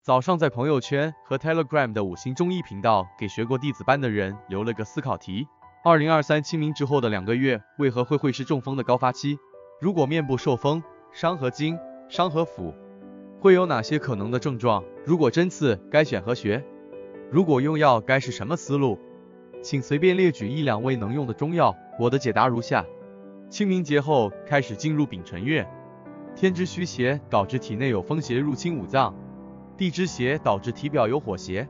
早上在朋友圈和 Telegram 的5星中医频道给学过弟子班的人留了个思考题：2023清明之后的2个月，为何会是中风的高发期？如果面部受风，伤和经，伤和腑，会有哪些可能的症状？如果针刺，该选何穴？如果用药，该是什么思路？请随便列举1-2味能用的中药。我的解答如下：清明节后开始进入丙辰月，天之虚邪导致体内有风邪入侵五脏，地之邪导致体表有火邪，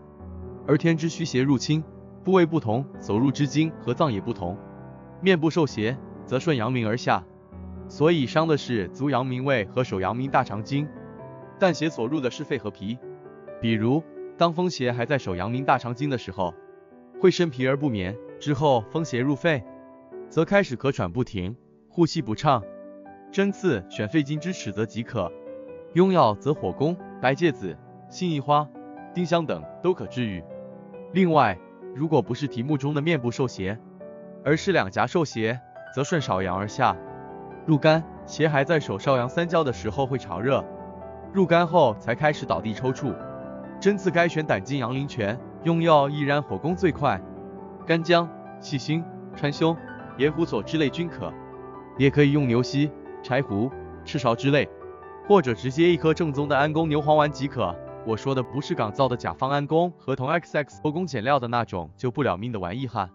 而天之虚邪入侵部位不同，走入之经和脏也不同。面部受邪，则顺阳明而下，所以伤的是足阳明胃和手阳明大肠经，但邪所入的是肺和脾。比如，当风邪还在手阳明大肠经的时候，会生疲而不眠，之后风邪入肺，则开始咳喘不停，呼吸不畅。针刺选肺经之尺泽即可，用药则火攻、白芥子、辛夷花、丁香等都可治愈。另外，如果不是题目中的面部受邪，而是两颊受邪，则顺少阳而下，入肝，邪还在手少阳三焦的时候会潮热，入肝后才开始倒地抽搐。针刺该选胆经阳陵泉，用药易燃火攻最快，干姜、细辛、川芎、野胡索之类均可，也可以用牛膝、柴胡、赤芍之类，或者直接1颗正宗的安宫牛黄丸即可。我说的不是港造的甲方安宫和同 XX 后宫减料的那种救不了命的丸易哈。